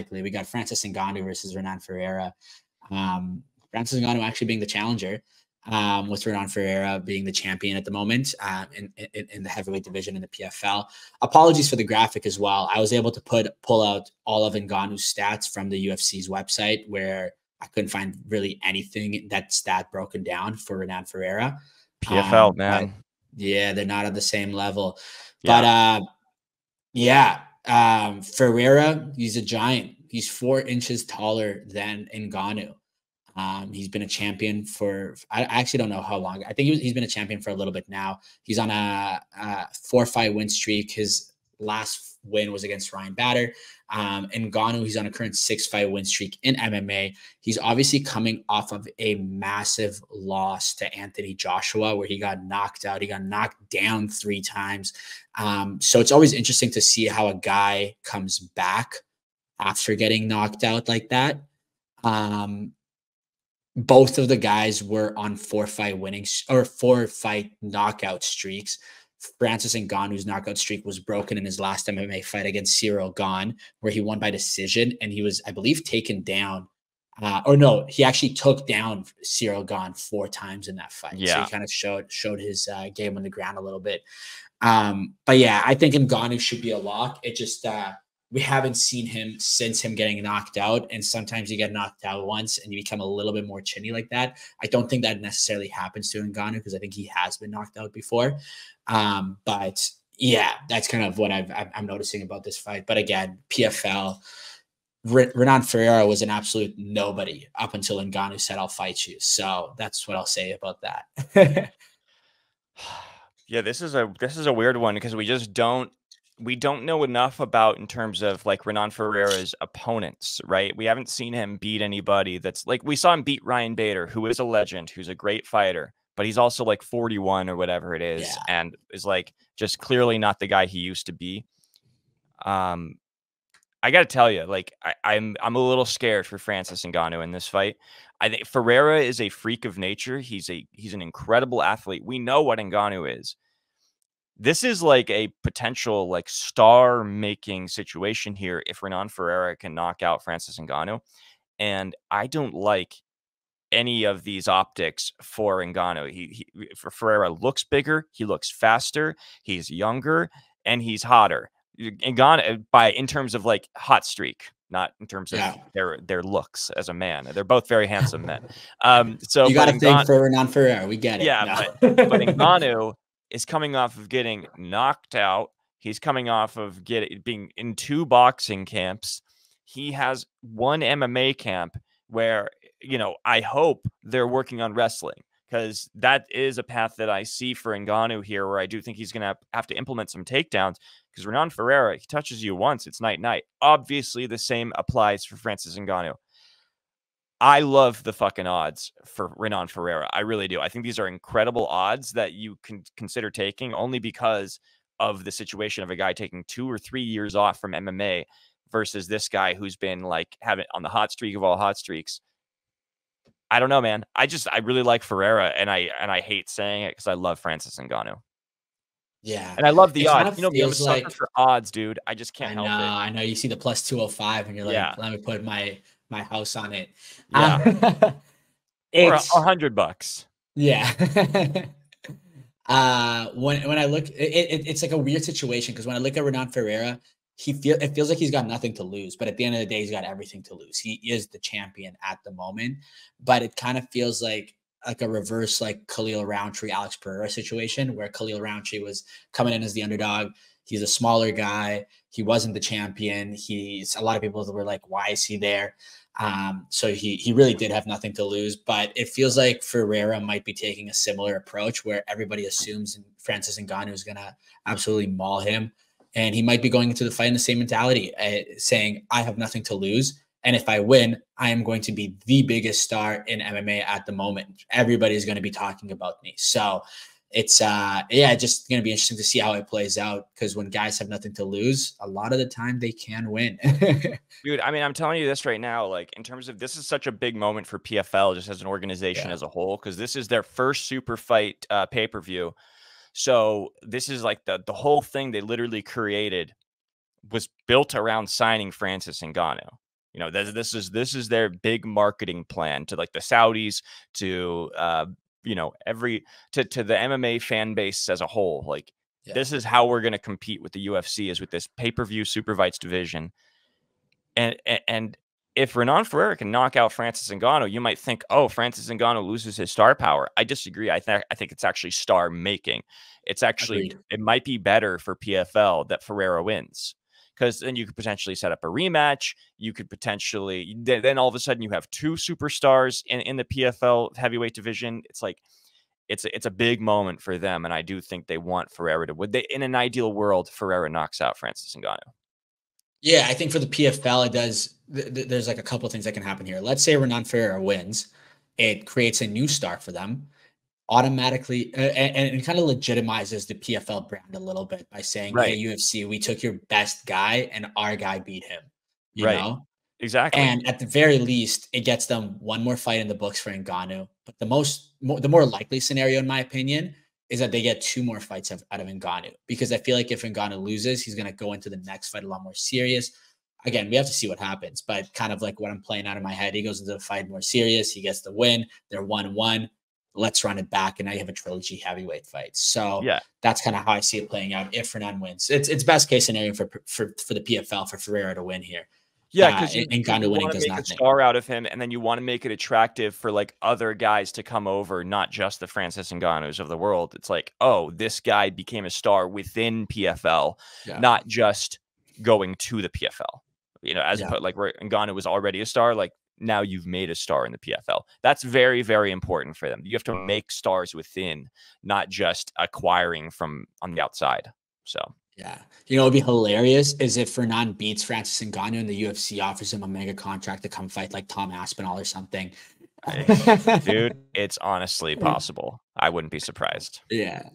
ironically. We got Francis Ngannou versus Renan Ferreira. Francis Ngannou actually being the challenger, with Renan Ferreira being the champion at the moment, in the heavyweight division in the PFL. Apologies for the graphic as well. I was able to pull out all of Ngannou's stats from the UFC's website, where I couldn't find really anything that stat broken down for Renan Ferreira. PFL, man. Yeah, they're not at the same level. Yeah. But Ferreira, he's a giant. He's 4 inches taller than Ngannou. He's been a champion for, I actually don't know how long. I think he's been a champion for a little bit now. He's on a 4-fight win streak. His last win was against Ryan Bader. Ngannou, he's on a current 6-fight win streak in MMA. He's obviously coming off of a massive loss to Anthony Joshua, where he got knocked out. He got knocked down 3 times. So it's always interesting to see how a guy comes back after getting knocked out like that. Both of the guys were on 4-fight knockout streaks. Francis Ngannou's knockout streak was broken in his last MMA fight against Cyril Gane, where he won by decision, and he was, I believe, taken down. He actually took down Cyril Gane 4 times in that fight. Yeah. So he kind of showed his game on the ground a little bit. But yeah, I think Ngannou should be a lock. It just we haven't seen him since him getting knocked out. And sometimes you get knocked out once and you become a little bit more chinny like that. I don't think that necessarily happens to Ngannou, because I think he has been knocked out before. But yeah, that's kind of what I'm noticing about this fight. But again, PFL, Renan Ferreira was an absolute nobody up until Ngannou said, "I'll fight you." So that's what I'll say about that. Yeah, this is a weird one, because we don't know enough about, in terms of like Renan Ferreira's opponents, right? We haven't seen him beat anybody that's like, we saw him beat Ryan Bader, who is a legend, who's a great fighter, but he's also like 41 or whatever it is, and is like just clearly not the guy he used to be. I got to tell you, like, I'm a little scared for Francis Ngannou in this fight. I think Ferreira is a freak of nature. He's an incredible athlete. We know what Ngannou is. This is like a potential like star-making situation here if Renan Ferreira can knock out Francis Ngannou. And I don't like any of these optics for Ngannou. For Ferreira looks bigger, he looks faster, he's younger, and he's hotter. Ngannou, in terms of like hot streak, not in terms of their looks as a man. They're both very handsome men. So you got to think for Renan Ferreira. We get it. Yeah, but Ngannou is coming off of getting knocked out. He's coming off of being in 2 boxing camps. He has 1 MMA camp where, I hope they're working on wrestling, because that is a path that I see for Ngannou here, where I do think he's going to have to implement some takedowns, because Renan Ferreira, he touches you once, it's night-night. Obviously, the same applies for Francis Ngannou. I love the fucking odds for Renan Ferreira. I really do. I think these are incredible odds that you can consider taking, only because of the situation of a guy taking 2 or 3 years off from MMA versus this guy who's been like having on the hot streak of all hot streaks. I don't know, man. I really like Ferreira, and I hate saying it because I love Francis Ngannou. Yeah. And I love the odds. I'm a sucker for odds, dude. I just can't help it. I know. You see the plus 205 and you're like, let me put my house on it. Yeah. Or $100. Yeah. When I look, it's like a weird situation, because when I look at Renan Ferreira, it feels like he's got nothing to lose, but at the end of the day, he's got everything to lose. He is the champion at the moment, but it kind of feels like a reverse, like Khalil Roundtree, Alex Pereira situation, where Khalil Roundtree was coming in as the underdog. He's a smaller guy. He wasn't the champion. A lot of people were like, why is he there? So he really did have nothing to lose, but it feels like Ferreira might be taking a similar approach, where everybody assumes Francis Ngannou is going to absolutely maul him. And he might be going into the fight in the same mentality, saying, I have nothing to lose. And if I win, I am going to be the biggest star in MMA at the moment. Everybody's going to be talking about me. So it's, just going to be interesting to see how it plays out, because when guys have nothing to lose, a lot of the time they can win. Dude, I mean, I'm telling you this right now, like, in terms of, this is such a big moment for PFL just as an organization as a whole, because this is their first super fight pay-per-view. So this is like the whole thing they literally created was built around signing Francis Ngannou. You know, this is their big marketing plan to like the Saudis, to you know, to the MMA fan base as a whole. Like, this is how we're going to compete with the UFC, is with this pay-per-view super fights division. And if Renan Ferreira can knock out Francis Ngannou, you might think, oh, Francis Ngannou loses his star power. I disagree. I think it's actually star making. It's actually, Agreed. it might be better for PFL that Ferreira wins, because then you could potentially set up a rematch. You could potentially, then all of a sudden you have two superstars in the PFL heavyweight division. It's like, it's a big moment for them, and I do think they want Ferreira to win. In an ideal world, Ferreira knocks out Francis Ngannou. Yeah, I think for the PFL, it does. There's like a couple of things that can happen here. Let's say Renan Ferreira wins, it creates a new star for them, automatically, and it kind of legitimizes the PFL brand a little bit by saying, "Hey, Right. UFC, we took your best guy, and our guy beat him." You Right. know, Exactly. and at the very least, it gets them one more fight in the books for Ngannou. But the more likely scenario, in my opinion, is that they get two more fights out of Ngannou, because I feel like if Ngannou loses, he's going to go into the next fight a lot more serious. Again, we have to see what happens, but kind of like what I'm playing out of my head, he goes into the fight more serious. He gets the win. They're 1-1. Let's run it back, and now you have a trilogy heavyweight fight. So Yeah. that's kind of how I see it playing out if Renan wins. It's best case scenario for the PFL for Ferreira to win here. Yeah, because you Ngannou winning want to does make a nothing. star out of him, and then you want to make it attractive for like other guys to come over, not just the Francis Ngannous of the world. It's like, oh, this guy became a star within PFL, Yeah. not just going to the PFL. You know, as opposed, like, where Ngannou was already a star, like now you've made a star in the PFL. That's very, very important for them. You have to make stars within, not just acquiring from on the outside. So. Yeah. You know, it'd be hilarious is if Renan beats Francis Ngannou and the UFC offers him a mega contract to come fight like Tom Aspinall or something. Dude, it's honestly possible. I wouldn't be surprised. Yeah.